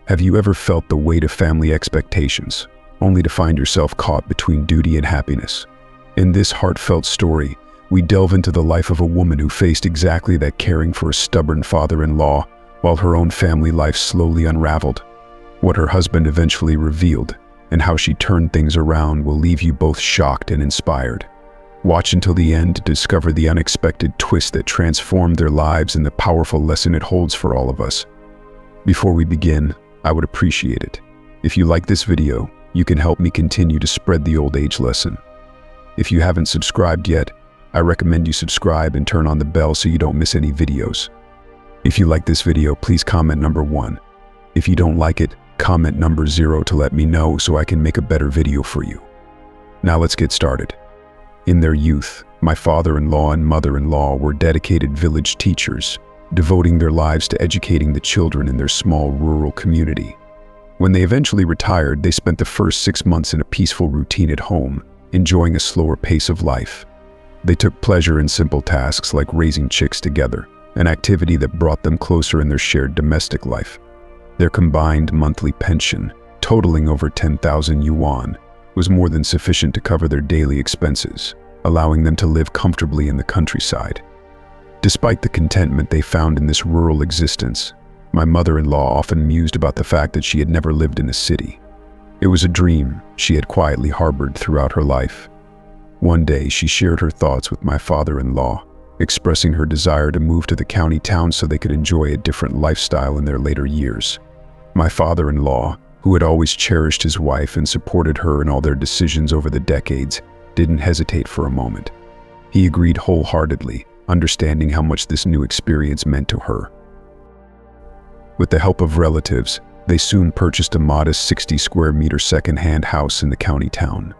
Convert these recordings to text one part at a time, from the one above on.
Have you ever felt the weight of family expectations, only to find yourself caught between duty and happiness? In this heartfelt story, we delve into the life of a woman who faced exactly that, caring for a stubborn father-in-law while her own family life slowly unraveled. What her husband eventually revealed and how she turned things around will leave you both shocked and inspired. Watch until the end to discover the unexpected twist that transformed their lives and the powerful lesson it holds for all of us. Before we begin, I would appreciate it if you like this video. You can help me continue to spread the old age lesson. If you haven't subscribed yet, I recommend you subscribe and turn on the bell so you don't miss any videos. If you like this video, please comment number 1. If you don't like it, comment number 0 to let me know so I can make a better video for you. Now let's get started. In their youth, my father-in-law and mother-in-law were dedicated village teachers, devoting their lives to educating the children in their small rural community. When they eventually retired, they spent the first 6 months in a peaceful routine at home, enjoying a slower pace of life. They took pleasure in simple tasks like raising chicks together, an activity that brought them closer in their shared domestic life. Their combined monthly pension, totaling over 10,000 yuan, was more than sufficient to cover their daily expenses, allowing them to live comfortably in the countryside. Despite the contentment they found in this rural existence, my mother-in-law often mused about the fact that she had never lived in a city. It was a dream she had quietly harbored throughout her life. One day, she shared her thoughts with my father-in-law, expressing her desire to move to the county town so they could enjoy a different lifestyle in their later years. My father-in-law, who had always cherished his wife and supported her in all their decisions over the decades, didn't hesitate for a moment. He agreed wholeheartedly, understanding how much this new experience meant to her. With the help of relatives, they soon purchased a modest 60 square meter second-hand house in the county town.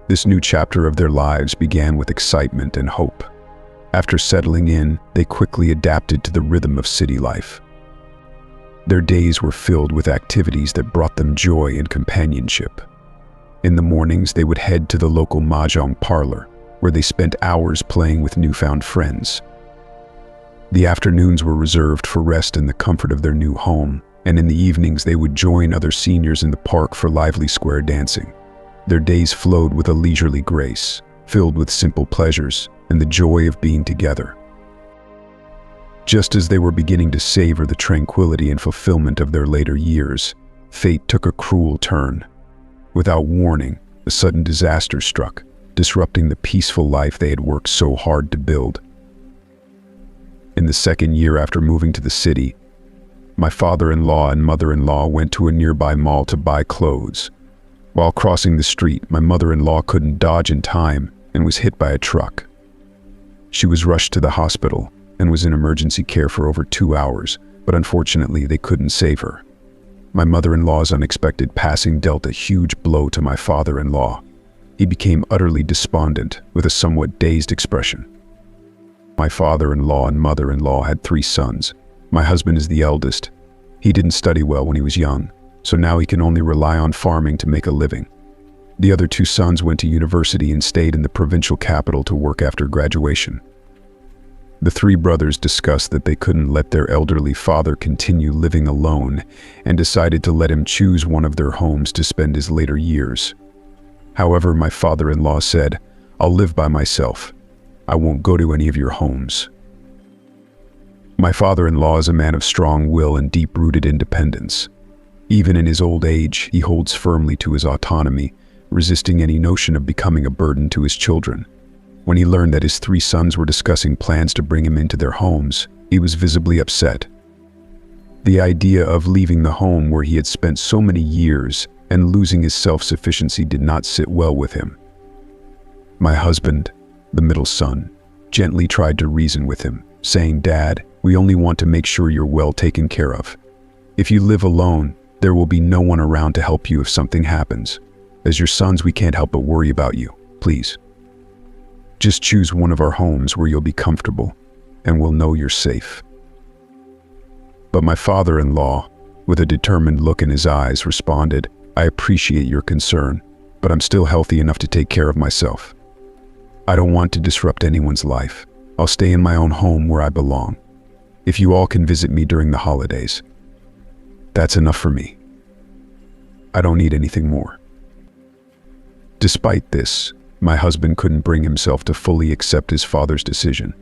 This new chapter of their lives began with excitement and hope. After settling in, they quickly adapted to the rhythm of city life. Their days were filled with activities that brought them joy and companionship. In the mornings, they would head to the local mahjong parlor, where they spent hours playing with newfound friends. The afternoons were reserved for rest in the comfort of their new home, and in the evenings they would join other seniors in the park for lively square dancing. Their days flowed with a leisurely grace, filled with simple pleasures and the joy of being together. Just as they were beginning to savor the tranquility and fulfillment of their later years, fate took a cruel turn. Without warning, a sudden disaster struck, disrupting the peaceful life they had worked so hard to build. In the second year after moving to the city, my father-in-law and mother-in-law went to a nearby mall to buy clothes. While crossing the street, my mother-in-law couldn't dodge in time and was hit by a truck. She was rushed to the hospital and was in emergency care for over 2 hours, but unfortunately they couldn't save her. My mother-in-law's unexpected passing dealt a huge blow to my father-in-law. He became utterly despondent, with a somewhat dazed expression. My father-in-law and mother-in-law had 3 sons. My husband is the eldest. He didn't study well when he was young, so now he can only rely on farming to make a living. The other 2 sons went to university and stayed in the provincial capital to work after graduation. The 3 brothers discussed that they couldn't let their elderly father continue living alone and decided to let him choose one of their homes to spend his later years. However, my father-in-law said, "I'll live by myself. I won't go to any of your homes." My father-in-law is a man of strong will and deep-rooted independence. Even in his old age, he holds firmly to his autonomy, resisting any notion of becoming a burden to his children. When he learned that his 3 sons were discussing plans to bring him into their homes, he was visibly upset. The idea of leaving the home where he had spent so many years and losing his self-sufficiency did not sit well with him. My husband, the middle son, gently tried to reason with him, saying, "Dad, we only want to make sure you're well taken care of. If you live alone, there will be no one around to help you if something happens. As your sons, we can't help but worry about you. Please. Just choose one of our homes where you'll be comfortable, and we'll know you're safe." But my father-in-law, with a determined look in his eyes, responded, "I appreciate your concern, but I'm still healthy enough to take care of myself. I don't want to disrupt anyone's life. I'll stay in my own home where I belong. If you all can visit me during the holidays, that's enough for me." I don't need anything more." Despite this, my husband couldn't bring himself to fully accept his father's decision.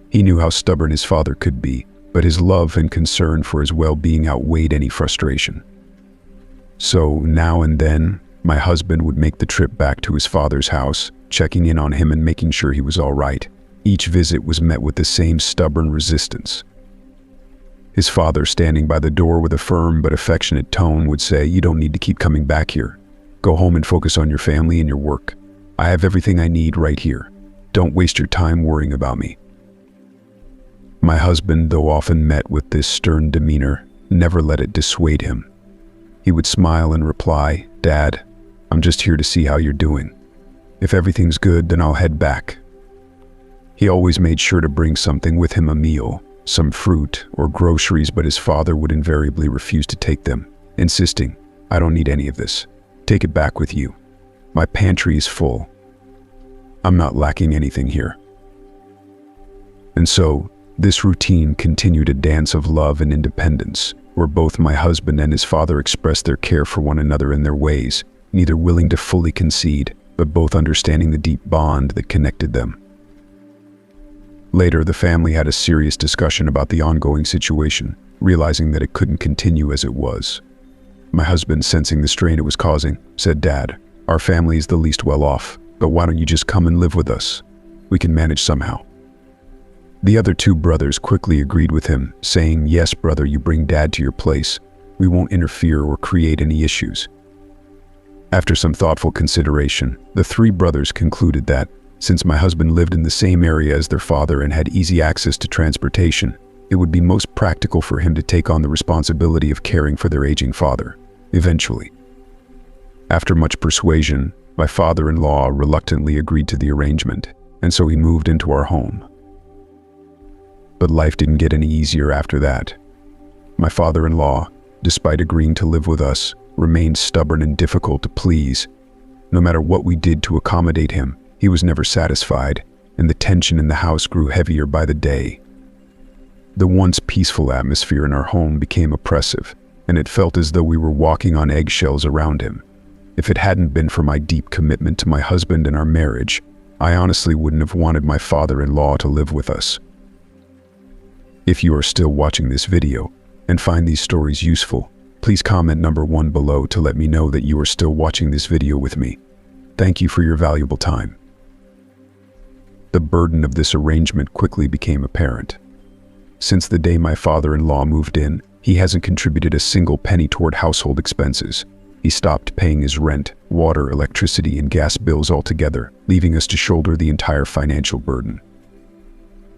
He knew how stubborn his father could be, but his love and concern for his well-being outweighed any frustration. So now and then, my husband would make the trip back to his father's house, checking in on him and making sure he was all right. Each visit was met with the same stubborn resistance. His father, standing by the door with a firm but affectionate tone, would say, "You don't need to keep coming back here. Go home and focus on your family and your work. I have everything I need right here. Don't waste your time worrying about me." My husband, though often met with this stern demeanor, never let it dissuade him. He would smile and reply, "Dad, I'm just here to see how you're doing. If everything's good, then I'll head back." He always made sure to bring something with him, a meal, some fruit or groceries, but his father would invariably refuse to take them, insisting, "I don't need any of this. Take it back with you. My pantry is full. I'm not lacking anything here." And so, this routine continued, a dance of love and independence, where both my husband and his father expressed their care for one another in their ways, neither willing to fully concede, but both understanding the deep bond that connected them. Later, the family had a serious discussion about the ongoing situation, realizing that it couldn't continue as it was. My husband, sensing the strain it was causing, said, "Dad, our family is the least well off, but why don't you just come and live with us? We can manage somehow." The other two brothers quickly agreed with him, saying, "Yes, brother, you bring Dad to your place. We won't interfere or create any issues." After some thoughtful consideration, the three brothers concluded that, since my husband lived in the same area as their father and had easy access to transportation, it would be most practical for him to take on the responsibility of caring for their aging father, eventually. After much persuasion, my father-in-law reluctantly agreed to the arrangement, and so he moved into our home. But life didn't get any easier after that. My father-in-law, despite agreeing to live with us, remained stubborn and difficult to please. No matter what we did to accommodate him, he was never satisfied, and the tension in the house grew heavier by the day. The once peaceful atmosphere in our home became oppressive, and it felt as though we were walking on eggshells around him. If it hadn't been for my deep commitment to my husband and our marriage, I honestly wouldn't have wanted my father-in-law to live with us. If you are still watching this video and find these stories useful, please comment number 1 below to let me know that you are still watching this video with me. Thank you for your valuable time. The burden of this arrangement quickly became apparent. Since the day my father-in-law moved in, he hasn't contributed a single penny toward household expenses. He stopped paying his rent, water, electricity, and gas bills altogether, leaving us to shoulder the entire financial burden.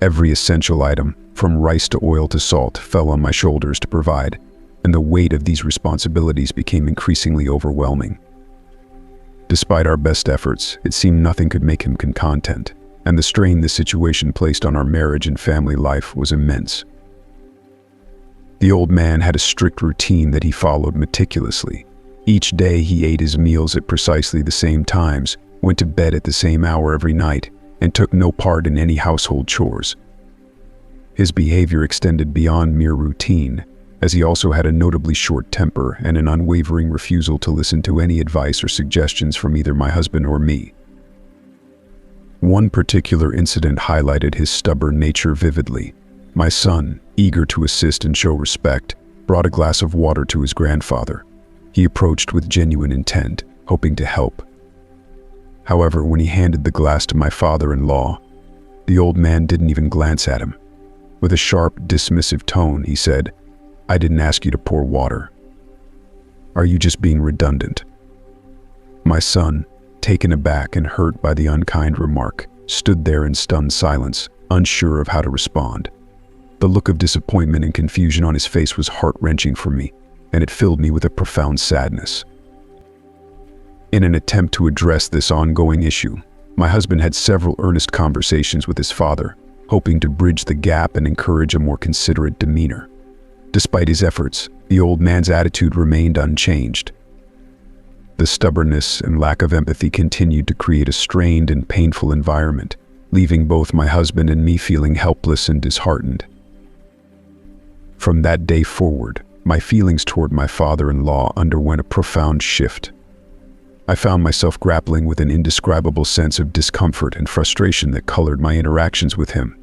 Every essential item, from rice to oil to salt, fell on my shoulders to provide, and the weight of these responsibilities became increasingly overwhelming. Despite our best efforts, it seemed nothing could make him content, and the strain this situation placed on our marriage and family life was immense. The old man had a strict routine that he followed meticulously. Each day he ate his meals at precisely the same times, went to bed at the same hour every night, and took no part in any household chores. His behavior extended beyond mere routine, as he also had a notably short temper and an unwavering refusal to listen to any advice or suggestions from either my husband or me. One particular incident highlighted his stubborn nature vividly. My son, eager to assist and show respect, brought a glass of water to his grandfather. He approached with genuine intent, hoping to help. However, when he handed the glass to my father-in-law, the old man didn't even glance at him. With a sharp, dismissive tone, he said, "I didn't ask you to pour water. Are you just being redundant?" My son, taken aback and hurt by the unkind remark, stood there in stunned silence, unsure of how to respond. The look of disappointment and confusion on his face was heart-wrenching for me, and it filled me with a profound sadness. In an attempt to address this ongoing issue, my husband had several earnest conversations with his father, hoping to bridge the gap and encourage a more considerate demeanor. Despite his efforts, the old man's attitude remained unchanged. The stubbornness and lack of empathy continued to create a strained and painful environment, leaving both my husband and me feeling helpless and disheartened. From that day forward, My feelings toward my father-in-law underwent a profound shift. I found myself grappling with an indescribable sense of discomfort and frustration that colored my interactions with him.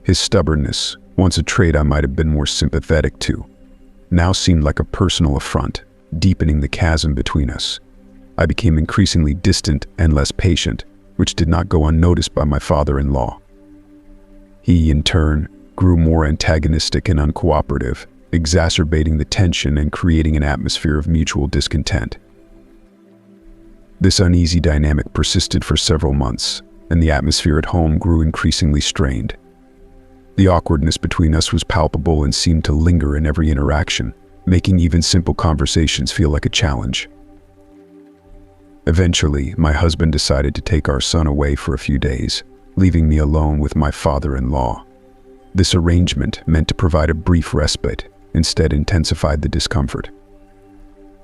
His stubbornness, once a trait I might have been more sympathetic to, now seemed like a personal affront, deepening the chasm between us. I became increasingly distant and less patient, which did not go unnoticed by my father-in-law. He, in turn, grew more antagonistic and uncooperative, exacerbating the tension and creating an atmosphere of mutual discontent. This uneasy dynamic persisted for several months, and the atmosphere at home grew increasingly strained. The awkwardness between us was palpable and seemed to linger in every interaction, making even simple conversations feel like a challenge. Eventually, my husband decided to take our son away for a few days, leaving me alone with my father-in-law. This arrangement, meant to provide a brief respite, instead intensified the discomfort.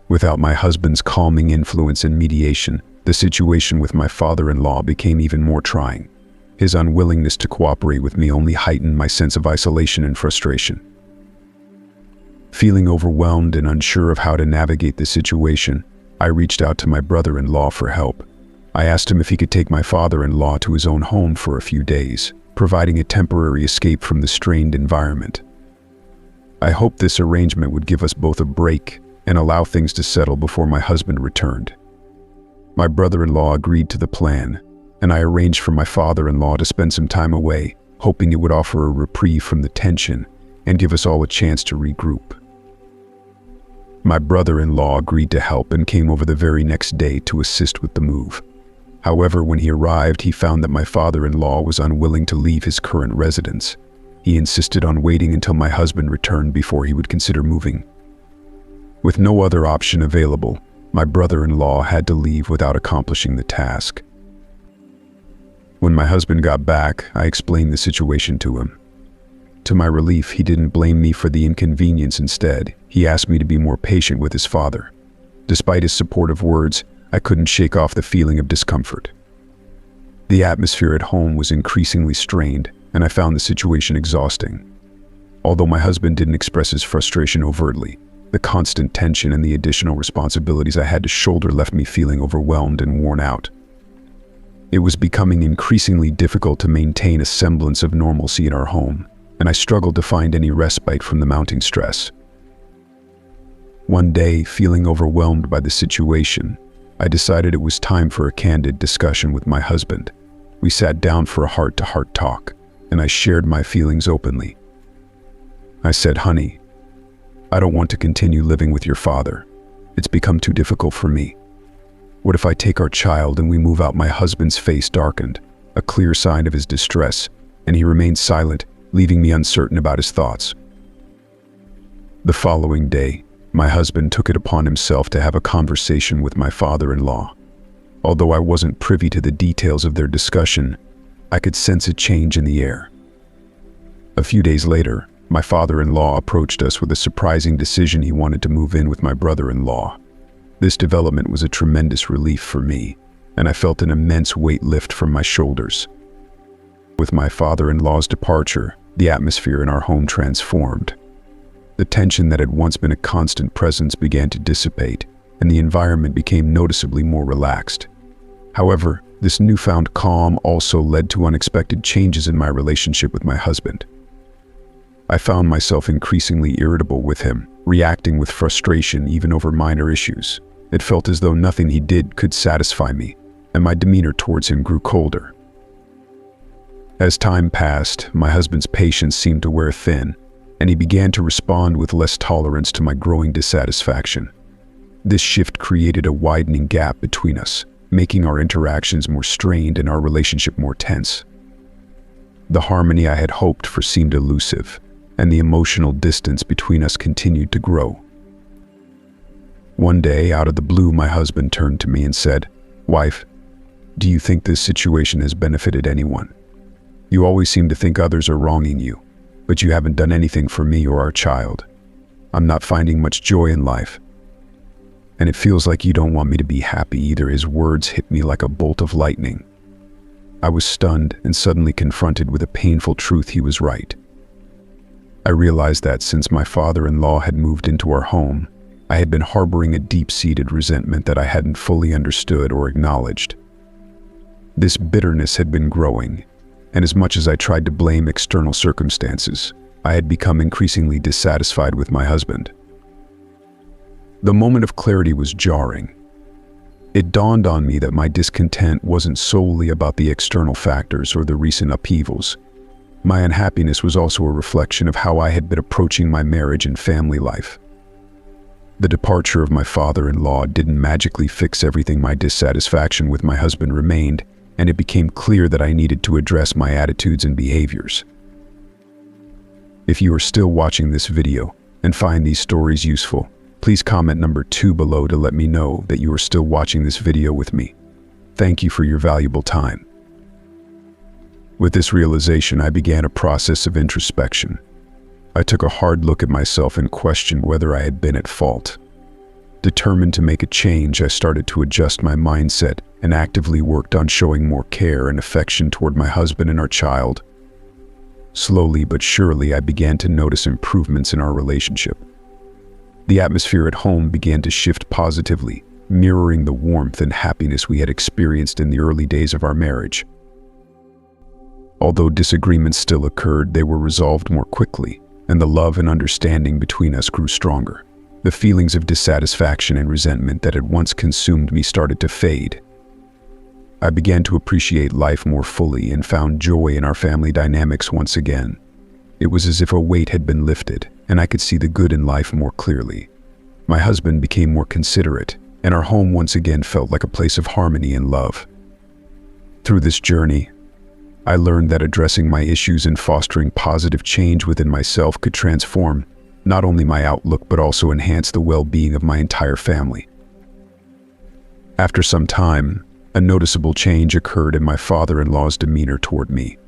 Without my husband's calming influence and mediation, the situation with my father-in-law became even more trying. His unwillingness to cooperate with me only heightened my sense of isolation and frustration. Feeling overwhelmed and unsure of how to navigate the situation, I reached out to my brother-in-law for help. I asked him if he could take my father-in-law to his own home for a few days, providing a temporary escape from the strained environment. I hoped this arrangement would give us both a break and allow things to settle before my husband returned. My brother-in-law agreed to the plan, and I arranged for my father-in-law to spend some time away, hoping it would offer a reprieve from the tension and give us all a chance to regroup. My brother-in-law agreed to help and came over the very next day to assist with the move. However, when he arrived, he found that my father-in-law was unwilling to leave his current residence. He insisted on waiting until my husband returned before he would consider moving. With no other option available, my brother-in-law had to leave without accomplishing the task. When my husband got back, I explained the situation to him. To my relief, he didn't blame me for the inconvenience. Instead, he asked me to be more patient with his father. Despite his supportive words, I couldn't shake off the feeling of discomfort. The atmosphere at home was increasingly strained, and I found the situation exhausting. Although my husband didn't express his frustration overtly, the constant tension and the additional responsibilities I had to shoulder left me feeling overwhelmed and worn out. It was becoming increasingly difficult to maintain a semblance of normalcy in our home, and I struggled to find any respite from the mounting stress. One day, feeling overwhelmed by the situation, I decided it was time for a candid discussion with my husband. We sat down for a heart-to-heart talk, and I shared my feelings openly. I said, "Honey, I don't want to continue living with your father. It's become too difficult for me. What if I take our child and we move out?" My husband's face darkened, a clear sign of his distress, and he remained silent, leaving me uncertain about his thoughts. The following day, my husband took it upon himself to have a conversation with my father-in-law. Although I wasn't privy to the details of their discussion, I could sense a change in the air. A few days later, my father-in-law approached us with a surprising decision. He wanted to move in with my brother-in-law. This development was a tremendous relief for me, and I felt an immense weight lift from my shoulders. With my father-in-law's departure, the atmosphere in our home transformed. The tension that had once been a constant presence began to dissipate, and the environment became noticeably more relaxed. However, this newfound calm also led to unexpected changes in my relationship with my husband. I found myself increasingly irritable with him, reacting with frustration even over minor issues. It felt as though nothing he did could satisfy me, and my demeanor towards him grew colder. As time passed, my husband's patience seemed to wear thin, and he began to respond with less tolerance to my growing dissatisfaction. This shift created a widening gap between us, making our interactions more strained and our relationship more tense. The harmony I had hoped for seemed elusive, and the emotional distance between us continued to grow. One day, out of the blue, my husband turned to me and said, "Wife, do you think this situation has benefited anyone? You always seem to think others are wronging you, but you haven't done anything for me or our child. I'm not finding much joy in life. And it feels like you don't want me to be happy either." His words hit me like a bolt of lightning. I was stunned and suddenly confronted with a painful truth. He was right. I realized that since my father-in-law had moved into our home, I had been harboring a deep-seated resentment that I hadn't fully understood or acknowledged. This bitterness had been growing, and as much as I tried to blame external circumstances, I had become increasingly dissatisfied with my husband. The moment of clarity was jarring. It dawned on me that my discontent wasn't solely about the external factors or the recent upheavals. My unhappiness was also a reflection of how I had been approaching my marriage and family life. The departure of my father-in-law didn't magically fix everything. My dissatisfaction with my husband remained, and it became clear that I needed to address my attitudes and behaviors. If you are still watching this video and find these stories useful, please comment number 2 below to let me know that you are still watching this video with me. Thank you for your valuable time. With this realization, I began a process of introspection. I took a hard look at myself and questioned whether I had been at fault. Determined to make a change, I started to adjust my mindset and actively worked on showing more care and affection toward my husband and our child. Slowly but surely, I began to notice improvements in our relationship. The atmosphere at home began to shift positively, mirroring the warmth and happiness we had experienced in the early days of our marriage. Although disagreements still occurred, they were resolved more quickly, and the love and understanding between us grew stronger. The feelings of dissatisfaction and resentment that had once consumed me started to fade. I began to appreciate life more fully and found joy in our family dynamics once again. It was as if a weight had been lifted, and I could see the good in life more clearly. My husband became more considerate, and our home once again felt like a place of harmony and love. Through this journey, I learned that addressing my issues and fostering positive change within myself could transform not only my outlook but also enhance the well-being of my entire family. After some time, a noticeable change occurred in my father-in-law's demeanor toward me.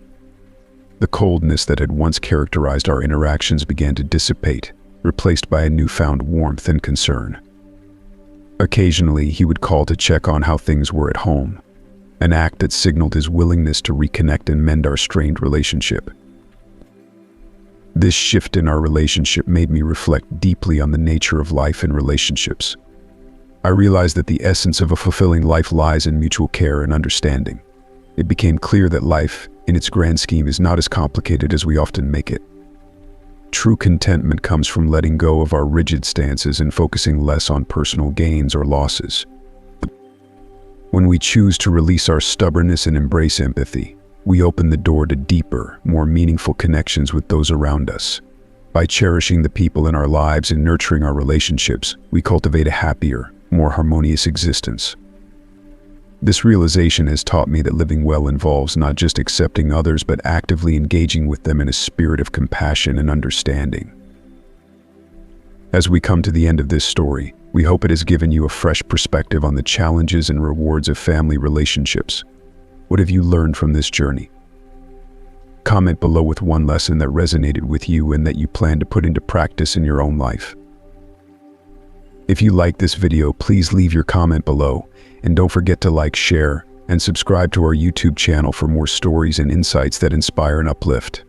The coldness that had once characterized our interactions began to dissipate, replaced by a newfound warmth and concern. Occasionally, he would call to check on how things were at home, an act that signaled his willingness to reconnect and mend our strained relationship. This shift in our relationship made me reflect deeply on the nature of life and relationships. I realized that the essence of a fulfilling life lies in mutual care and understanding. It became clear that life, in its grand scheme, is not as complicated as we often make it. True contentment comes from letting go of our rigid stances and focusing less on personal gains or losses. When we choose to release our stubbornness and embrace empathy, we open the door to deeper, more meaningful connections with those around us. By cherishing the people in our lives and nurturing our relationships, we cultivate a happier, more harmonious existence. This realization has taught me that living well involves not just accepting others but actively engaging with them in a spirit of compassion and understanding. As we come to the end of this story, we hope it has given you a fresh perspective on the challenges and rewards of family relationships. What have you learned from this journey? Comment below with one lesson that resonated with you and that you plan to put into practice in your own life. If you like this video, please leave your comment below, and don't forget to like, share, and subscribe to our YouTube channel for more stories and insights that inspire and uplift.